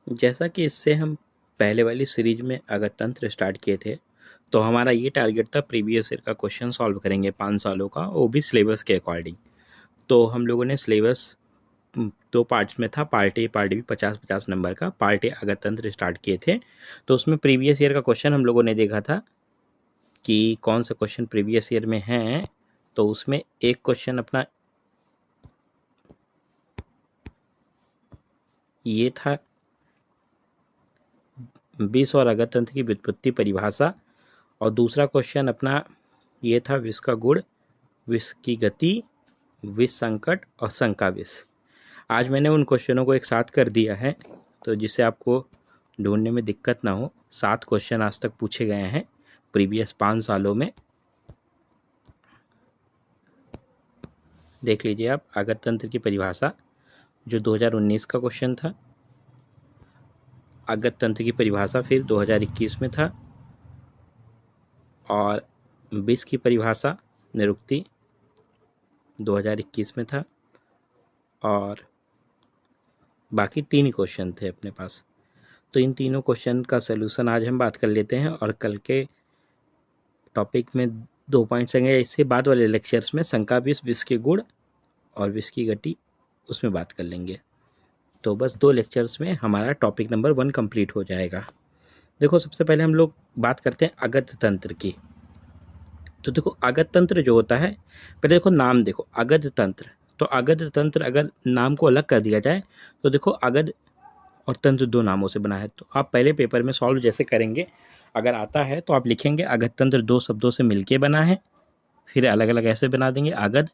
जैसा कि इससे हम पहले वाली सीरीज में अगर तंत्र स्टार्ट किए थे, तो हमारा ये टारगेट था प्रीवियस ईयर का क्वेश्चन सॉल्व करेंगे 5 सालों का, वो भी सिलेबस के अकॉर्डिंग। तो हम लोगों ने सिलेबस 2 पार्ट्स में था, part a part b, 50-50 number का। पार्ट ए अगर तंत्र स्टार्ट किए थे तो उसमें प्रीवियस ईयर का क्वेश्चन हम लोगों ने देखा था कि कौन सा क्वेश्चन प्रीवियस ईयर में है। तो उसमें एक क्वेश्चन अपना ये था, विष और अगर तंत्र की व्युत्पत्ति परिभाषा, और दूसरा क्वेश्चन अपना ये था विष का गुण, विष की गति, विष संकट और शंका विष। आज मैंने उन क्वेश्चनों को एक साथ कर दिया है, तो जिससे आपको ढूंढने में दिक्कत ना हो। 7 क्वेश्चन आज तक पूछे गए हैं प्रीवियस 5 सालों में। देख लीजिए आप, अगर तंत्र की परिभाषा जो 2019 का क्वेश्चन था, अगर तंत्र की परिभाषा फिर 2021 में था, और विष की परिभाषा निरुक्ति 2021 में था, और बाकी 3 क्वेश्चन थे अपने पास। तो इन तीनों क्वेश्चन का सलूशन आज हम बात कर लेते हैं, और कल के टॉपिक में 2 पॉइंट्स आएंगे। इससे बाद वाले लेक्चर्स में शंका विष, विष के गुण और विष की गति, उसमें बात कर लेंगे। तो बस 2 लेक्चर्स में हमारा टॉपिक नंबर 1 कंप्लीट हो जाएगा। देखो, सबसे पहले हम लोग बात करते हैं अगध तंत्र की। तो देखो, अगध तंत्र जो होता है, पहले देखो नाम देखो, अगध तंत्र। तो अगध तंत्र अगर नाम को अलग कर दिया जाए तो देखो, अगध और तंत्र 2 नामों से बना है। तो आप पहले पेपर में सॉल्व जैसे करेंगे, अगर आता है तो आप लिखेंगे अगध तंत्र 2 शब्दों से मिलके बना है, फिर अलग अलग ऐसे बना देंगे अगध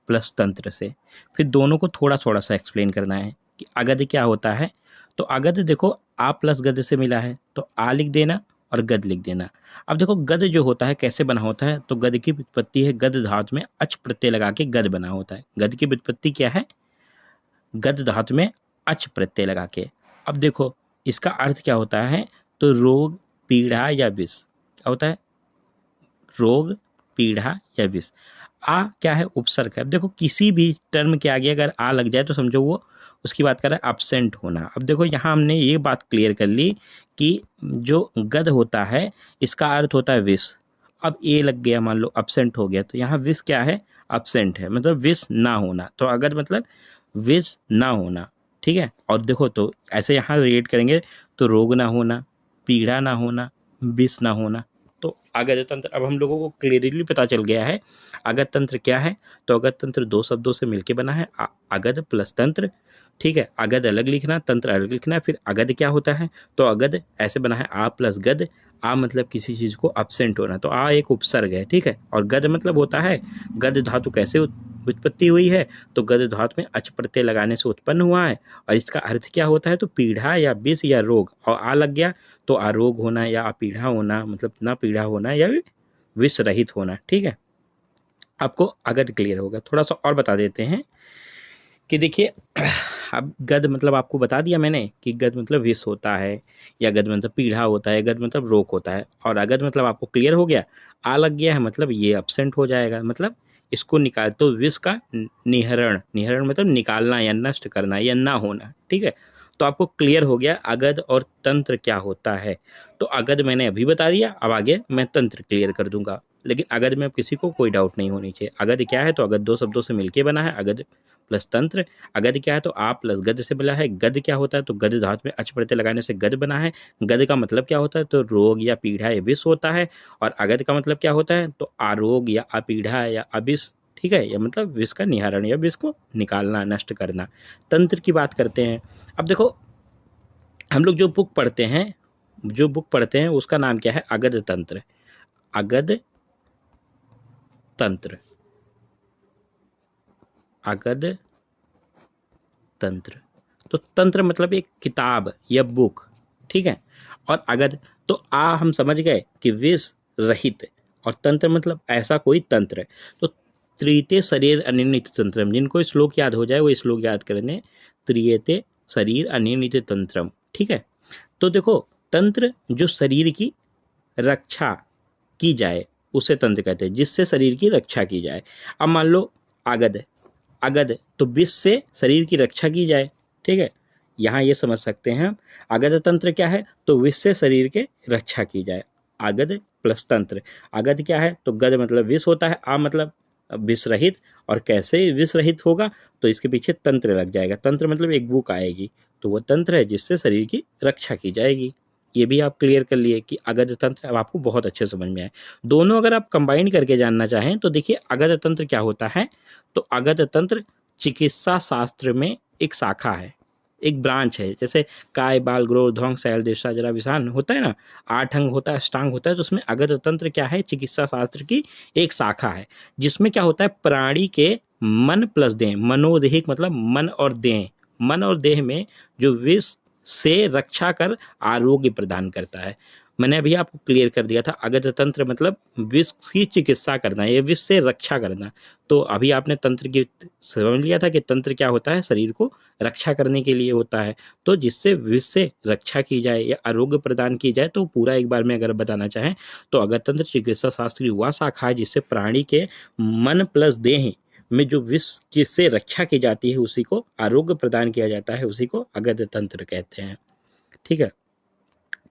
प्लस तंत्र से। फिर दोनों को थोड़ा थोड़ा सा एक्सप्लेन करना है कि अगध क्या होता है। तो अगध देखो, आ प्लस गध से मिला है, तो आ लिख देना और गद लिख देना। अब देखो, गद जो होता है कैसे बना होता है, तो गद की व्युत्पत्ति है, गद धातु में अच प्रत्यय लगा के गद बना होता है। गद की व्युत्पत्ति क्या है? गद धातु में अच प्रत्यय लगा के। अब देखो, इसका अर्थ क्या होता है, तो रोग, पीड़ा या विष। क्या होता है? रोग, पीड़ा या विष। आ क्या है? उपसर्ग है। अब देखो, किसी भी टर्म के आगे अगर आ लग जाए तो समझो वो उसकी बात कर रहा है अब्सेंट होना। अब देखो, यहाँ हमने ये बात क्लियर कर ली कि जो गद होता है इसका अर्थ होता है विष। अब ए लग गया, मान लो अब्सेंट हो गया, तो यहाँ विष क्या है? अब्सेंट है, मतलब विष ना होना। तो अगद मतलब विष ना होना, ठीक है। और देखो, तो ऐसे यहाँ रिलेट करेंगे तो रोग ना होना, पीड़ा ना होना, विष ना होना। तो अगध तंत्र अब हम लोगों को क्लियरली पता चल गया है अगध तंत्र क्या है। तो अगध तंत्र 2 शब्दों से मिलके बना है, अगध प्लस तंत्र, ठीक है। अगध अलग लिखना, तंत्र अलग लिखना। फिर अगध क्या होता है, तो अगध ऐसे बना है आ प्लस गद। आ मतलब किसी चीज को अब्सेंट होना, तो आ एक उपसर्ग है, ठीक है। और गद मतलब होता है, गद धातु कैसे उत्पत्ति हुई है, तो गद धातु में अच प्रत्यय लगाने से उत्पन्न हुआ है। और इसका अर्थ क्या होता है, तो पीड़ा या विष या रोग। और आ लग गया तो आरोग होना या अपीड़ा होना, मतलब ना पीड़ा होना या विष रहित होना, ठीक है। आपको अगध क्लियर होगा। थोड़ा सा और बता देते हैं कि देखिए, अब गद मतलब आपको बता दिया मैंने कि गद मतलब विष होता है, या गद मतलब पीड़ा होता है, गद मतलब रोग होता है। और अगध मतलब आपको क्लियर हो गया, आ लग गया है मतलब ये अब्सेंट हो जाएगा, मतलब इसको निकाल, तो विष का निहरण, निहरण मतलब निकालना या नष्ट करना या ना होना, ठीक है। तो आपको क्लियर हो गया अगध और तंत्र क्या होता है। तो अगध मैंने अभी बता दिया, अब आगे मैं तंत्र क्लियर कर दूंगा। लेकिन अगध में अब किसी को कोई डाउट नहीं होनी चाहिए। अगध क्या है, तो अगध 2 शब्दों से मिलके बना है, अगध प्लस तंत्र। अगध क्या है, तो आ प्लस गद से बना है। गद क्या होता है, तो गद धातु में अच प्रत्यय लगाने से गद बना है। गद का मतलब क्या होता है, तो रोग या पीड़ा या विष होता है। और अगध का मतलब क्या होता है, तो आरोग या अपीड़ा या अविष, ठीक है। या मतलब विष का निवारण या विष को निकालना, नष्ट करना। तंत्र की बात करते हैं। अब देखो, हम लोग जो बुक पढ़ते हैं उसका नाम क्या है, अगध तंत्र। अगध तंत्र, अगध तंत्र। तो तंत्र मतलब एक किताब या बुक, ठीक है। और अगध, तो हम समझ गए कि विष रहित, और तंत्र मतलब ऐसा कोई तंत्र। तो त्रियते शरीर अनिर्णित तंत्रम, जिनको श्लोक याद हो जाए वो श्लोक याद करेंगे, त्रियते शरीर अनिर्णित तंत्रम, ठीक है। तो देखो, तंत्र जो शरीर की रक्षा की जाए उसे तंत्र कहते हैं, जिससे शरीर की रक्षा की जाए। अब मान लो अगध, अगध तो विष से शरीर की रक्षा की जाए, ठीक है। यहाँ ये समझ सकते हैं हम, आगत तंत्र क्या है, तो विष से शरीर के रक्षा की जाए। आगत प्लस तंत्र, आगत क्या है, तो गद मतलब विष होता है, आ मतलब विष रहित, और कैसे विष रहित होगा, तो इसके पीछे तंत्र लग जाएगा। तंत्र मतलब एक बुक आएगी, तो वह तंत्र है जिससे शरीर की रक्षा की जाएगी। ये भी आप क्लियर कर लिए कि आगत तंत्र अब आपको बहुत अच्छे समझ में आए। दोनों अगर आप कंबाइन करके जानना चाहें तो देखिए आगत तंत्र क्या होता है, तो आगत तंत्र चिकित्सा शास्त्र में एक शाखा है, एक ब्रांच है। जैसे काय बाल ग्रोह ध्वंग शैल दिशा जरा विषान होता है ना, 8 अंग होता है, अष्टांग होता है, तो उसमें आगत तंत्र क्या है, चिकित्सा शास्त्र की एक शाखा है, जिसमें क्या होता है, प्राणी के मन प्लस देह, मनोदेहिक मतलब मन और देह, मन और देह में जो विष से रक्षा कर आरोग्य प्रदान करता है। मैंने अभी आपको क्लियर कर दिया था, आगत तंत्र मतलब विष की चिकित्सा करना, ये विष से रक्षा करना। तो अभी आपने तंत्र की समझ लिया था कि तंत्र क्या होता है, शरीर को रक्षा करने के लिए होता है। तो जिससे विष से रक्षा की जाए या आरोग्य प्रदान की जाए, तो पूरा एक बार में अगर बताना चाहें तो आगत तंत्र चिकित्सा शास्त्र की वह शाखा है जिससे प्राणी के मन प्लस देह में जो विष से रक्षा की जाती है, उसी को आरोग्य प्रदान किया जाता है, उसी को आगत तंत्र कहते हैं। ठीक है,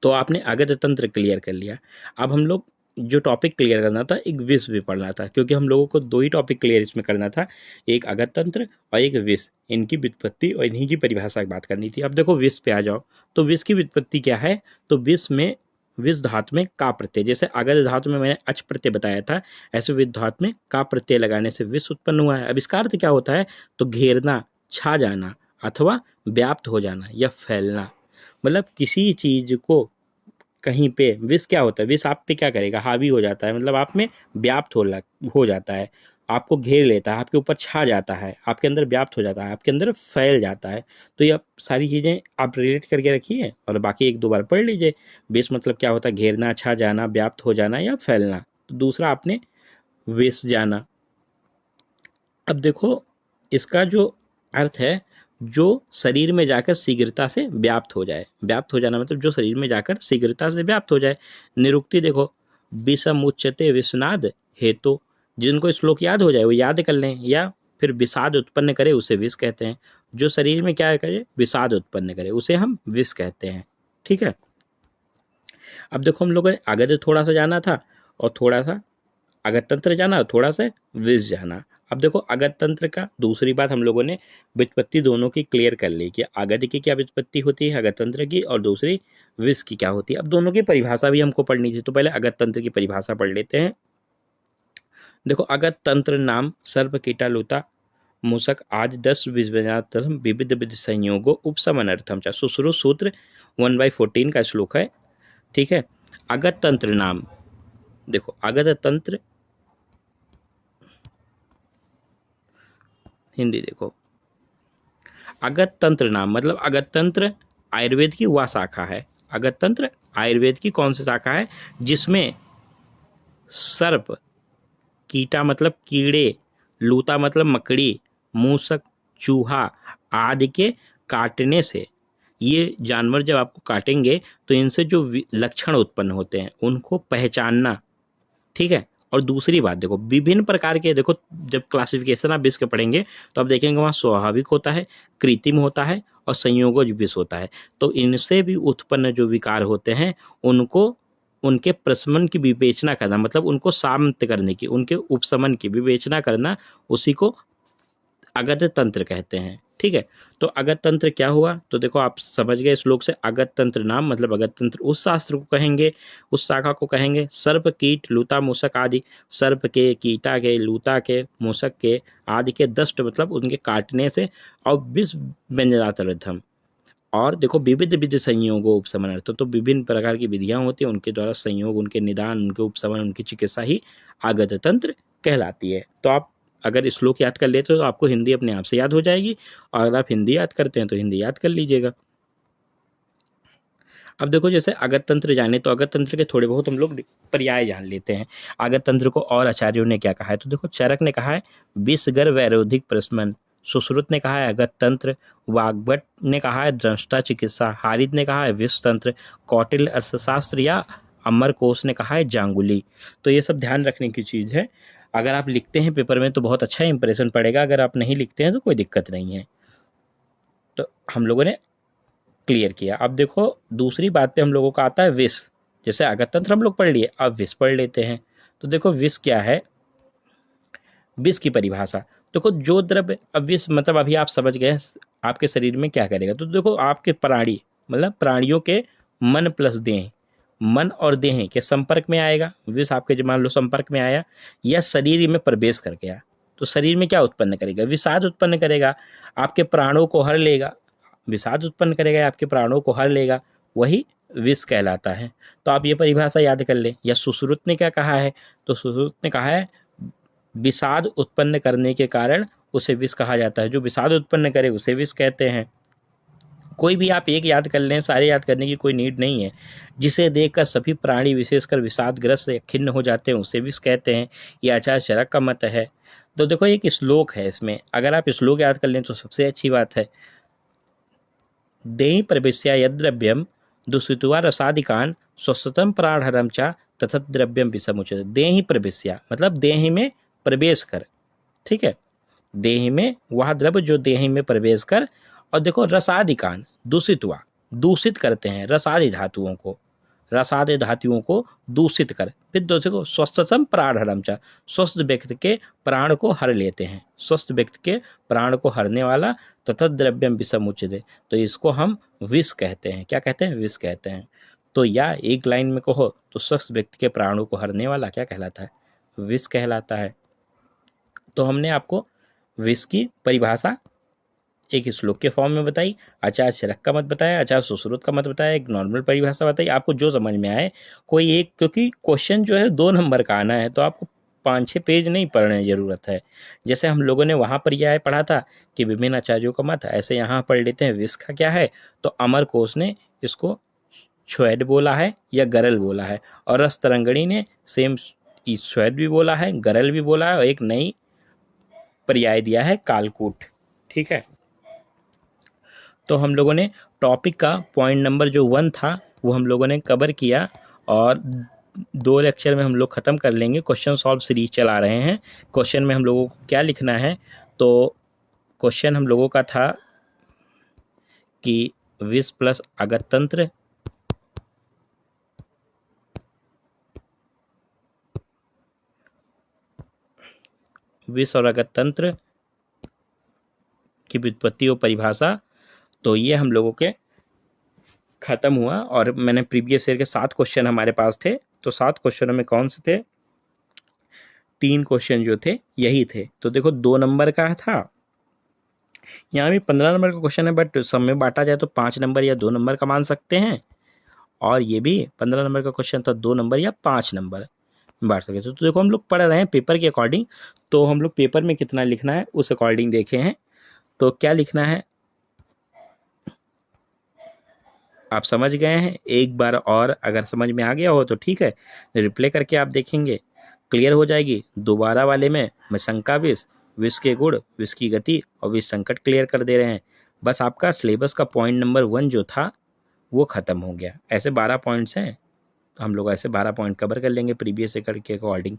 तो आपने आगत तंत्र क्लियर कर लिया। अब हम लोग जो टॉपिक क्लियर करना था, एक विष भी पढ़ना था, क्योंकि हम लोगों को 2 ही टॉपिक क्लियर इसमें करना था, एक आगत तंत्र और एक विष। इनकी व्युत्पत्ति और इन्हीं की परिभाषा की बात करनी थी। अब देखो विष पे आ जाओ, तो विष की व्युत्पत्ति क्या है, तो विष में विष धातु में का प्रत्यय, जैसे आगत धातु में मैंने अच प्रत्यय बताया था, ऐसे विष धातु में का प्रत्यय लगाने से विष उत्पन्न हुआ है। अब इसका अर्थ क्या होता है, तो घेरना, छा जाना अथवा व्याप्त हो जाना या फैलना। मतलब किसी चीज को कहीं पे विष क्या होता है, विष आप पे क्या करेगा, हावी हो जाता है, मतलब आप में व्याप्त हो जाता है, आपको घेर लेता है, आपके ऊपर छा जाता है, आपके अंदर व्याप्त हो जाता है, आपके अंदर फैल जाता है। तो ये सारी चीज़ें आप रिलेट करके रखिए और बाकी 1-2 बार पढ़ लीजिए। विष मतलब क्या होता है, घेरना, छा जाना, व्याप्त हो जाना या फैलना। तो दूसरा आपने विष जाना। अब देखो इसका जो अर्थ है, जो शरीर में जाकर शीघ्रता से व्याप्त हो जाए। व्याप्त हो जाना मतलब जो शरीर में जाकर शीघ्रता से व्याप्त हो जाए। निरुक्ति देखो, विषम उच्यते विषनाद हेतु, जिनको श्लोक याद हो जाए वो याद कर लें, या फिर विषाद उत्पन्न करे उसे विष कहते हैं। जो शरीर में क्या करे, विषाद उत्पन्न करे उसे हम विष कहते हैं। ठीक है, अब देखो हम लोगों ने आगत थोड़ा सा जाना था और थोड़ा सा आगत तंत्र जाना, थोड़ा सा विष जाना। अब देखो आगत तंत्र का दूसरी बात हम लोगों ने व्युत्पत्ति दोनों की क्लियर कर ली कि आगत की क्या व्युत्पत्ति होती है आगत तंत्र की, और दूसरी विष की क्या होती है। अब दोनों की परिभाषा भी हमको पढ़नी थी, तो पहले आगत तंत्र की परिभाषा पढ़ लेते हैं। देखो आगत तंत्र नाम सर्प कीटा लूता मूषक आज 10 विज्ञानार्थम विविध विध संयोगो उपशमनार्थम च, सुश्रुत सूत्र 1/14 का श्लोक है। ठीक है, आगत तंत्र नाम, देखो आगत तंत्र हिंदी देखो, आगत तंत्र नाम मतलब आगत तंत्र आयुर्वेद की वह शाखा है। आगत तंत्र आयुर्वेद की कौन सी शाखा है, जिसमें सर्प, कीटा मतलब कीड़े, लूता मतलब मकड़ी, मूषक चूहा आदि के काटने से, ये जानवर जब आपको काटेंगे तो इनसे जो लक्षण उत्पन्न होते हैं उनको पहचानना। ठीक है, और दूसरी बात देखो विभिन्न प्रकार के, देखो जब क्लासिफिकेशन आप विष के पढ़ेंगे तो आप देखेंगे वहाँ स्वाभाविक होता है, कृत्रिम होता है और संयोगज विष होता है। तो इनसे भी उत्पन्न जो विकार होते हैं उनको, उनके प्रशमन की विवेचना करना, मतलब उनको शांत करने की, उनके उपशमन की विवेचना करना, उसी को आगत तंत्र कहते हैं। ठीक है, तो आगत तंत्र क्या हुआ, तो देखो आप समझ गए श्लोक से, आगत तंत्र नाम मतलब आगत तंत्र उस शास्त्र को कहेंगे, उस शाखा को कहेंगे, सर्प कीट लूता मूषक आदि, सर्प के, कीटा के, लूता के, मूषक के आदि के दष्ट मतलब उनके काटने से, और विष व्यंजनार्थम, और देखो विविध विधि संयोगो उपशमनार्थम, तो विभिन्न प्रकार की विधियां होती हैं, उनके द्वारा संयोग, उनके निदान, उनके उपशमन, उनकी चिकित्सा ही आगत तंत्र कहलाती है। तो आप अगर श्लोक याद कर लेते हो तो आपको हिंदी अपने आप से याद हो जाएगी, और अगर आप हिंदी याद करते हैं तो हिंदी याद कर लीजिएगा। अब देखो जैसे आगत तंत्र जाने, तो आगत तंत्र के थोड़े बहुत हम लोग पर्याय जान लेते हैं। आगत तंत्र को और आचार्यों ने क्या कहा है, तो देखो चरक ने कहा है विषगर वैरोधिक प्रशमन, सुश्रुत ने कहा है आगत तंत्र, वाग्भट ने कहा है दृष्टा चिकित्सा, हारिद ने कहा है विष तंत्र, कौटिल्य अर्थशास्त्र या अमर कोश ने कहा है जांगुली। तो ये सब ध्यान रखने की चीज़ है। अगर आप लिखते हैं पेपर में तो बहुत अच्छा इंप्रेशन पड़ेगा, अगर आप नहीं लिखते हैं तो कोई दिक्कत नहीं है। तो हम लोगों ने क्लियर किया। अब देखो दूसरी बात पे हम लोगों का आता है विष। जैसे अगत तंत्र हम लोग पढ़ लिए, अब विष पढ़ लेते हैं। तो देखो विष क्या है, विष की परिभाषा। देखो जो द्रव्य, अब विष मतलब अभी आप समझ गए आपके शरीर में क्या करेगा। तो देखो आपके प्राणी मतलब प्राणियों के मन प्लस देह, मन और देह के संपर्क में आएगा विष। आपके जो मान लो संपर्क में आया या शरीर में प्रवेश कर गया तो शरीर में क्या उत्पन्न करेगा, विषाद उत्पन्न करेगा, आपके प्राणों को हर लेगा। विषाद उत्पन्न करेगा, आपके प्राणों को हर लेगा, वही विष कहलाता है। तो आप ये परिभाषा याद कर लें। या सुश्रुत ने क्या कहा है, तो सुश्रुत ने कहा है विषाद उत्पन्न करने के कारण उसे विष कहा जाता है। जो विषाद उत्पन्न करे उसे विष कहते हैं। कोई भी आप एक याद कर लें, सारे याद करने की कोई नीड नहीं है। जिसे देखकर सभी प्राणी विशेषकर विषादग्रस्त या खिन्न हो जाते हैं उसे विष कहते हैं। ये आचार्य चरक का मत है। तो देखो एक श्लोक है इसमें, अगर आप श्लोक याद कर लें तो सबसे अच्छी बात है। देहि प्रवेश्य यद्रव्यम दूषित्वा रसादिकान स्वस्थतम प्राणहरम चा तथा द्रव्यम विषमुच्यते। देहि प्रवेश्य मतलब देहि में प्रवेश कर, ठीक है, देहि में वह द्रव्य जो देहि में प्रवेश कर। और देखो रसादिकान दूषित हुआ, दूषित करते हैं रसादि धातुओं को, रसादि धातुओं को दूषित कर। फिर देखो स्वस्थतम प्राणहरम चा, स्वस्थ व्यक्ति के प्राण को हर लेते हैं, स्वस्थ व्यक्ति के प्राण को हरने वाला। तथा द्रव्यम विषमुच्यते, तो इसको हम विष कहते हैं। क्या कहते हैं, विष कहते हैं। तो या एक लाइन में कहो तो स्वस्थ व्यक्ति के प्राणों को हरने वाला क्या कहलाता है, विष कहलाता है। तो हमने आपको विष की परिभाषा एक श्लोक के फॉर्म में बताई, आचार्य चरक का मत बताया, आचार्य सुश्रुत का मत बताया, एक नॉर्मल परिभाषा बताई, आपको जो समझ में आए कोई एक, क्योंकि क्वेश्चन जो है 2 नंबर का आना है तो आपको 5-6 पेज नहीं पढ़ने की जरूरत है। जैसे हम लोगों ने वहाँ पर यह पढ़ा था कि विभिन्न आचार्यों का मत, ऐसे यहाँ पढ़ लेते हैं विष का क्या है। तो अमर कोश ने इसको श्वेद बोला है या गरल बोला है, और रस तरंगणी ने सेम श्वेद भी बोला है, गरल भी बोला है, और एक नई पर्याय दिया है कालकूट, ठीक है। तो हम लोगों ने टॉपिक का पॉइंट नंबर जो 1 था वो हम लोगों ने कवर किया, और 2 लेक्चर में हम लोग ख़त्म कर लेंगे। क्वेश्चन सॉल्व सीरीज चला रहे हैं। क्वेश्चन में हम लोगों को क्या लिखना है, तो क्वेश्चन हम लोगों का था कि विष प्लस अगत तंत्र, विष और अगत तंत्र की व्युत्पत्ति और परिभाषा। तो ये हम लोगों के ख़त्म हुआ, और मैंने प्रीवियस ईयर के 7 क्वेश्चन हमारे पास थे। तो 7 क्वेश्चनों में कौन से थे, 3 क्वेश्चन जो थे यही थे। तो देखो 2 नंबर का था, यहाँ भी 15 नंबर का क्वेश्चन है, बट सब में बांटा जाए तो 5 नंबर या 2 नंबर का मान सकते हैं। और ये भी 15 नंबर का क्वेश्चन था, 2 नंबर या 5 नंबर बांट सकते। तो देखो हम लोग पढ़ रहे हैं पेपर के अकॉर्डिंग, तो हम लोग पेपर में कितना लिखना है उस अकॉर्डिंग देखे हैं। तो क्या लिखना है आप समझ गए हैं। एक बार और अगर समझ में आ गया हो तो ठीक है, रिप्ले करके आप देखेंगे क्लियर हो जाएगी। दोबारा वाले में मैं शंका विष, विष के गुण, विष की गति और विष संकट क्लियर कर दे रहे हैं। बस आपका सिलेबस का पॉइंट नंबर 1 जो था वो ख़त्म हो गया। ऐसे 12 पॉइंट्स हैं, तो हम लोग ऐसे 12 पॉइंट कवर कर लेंगे प्रीवियस ईयर के अकॉर्डिंग।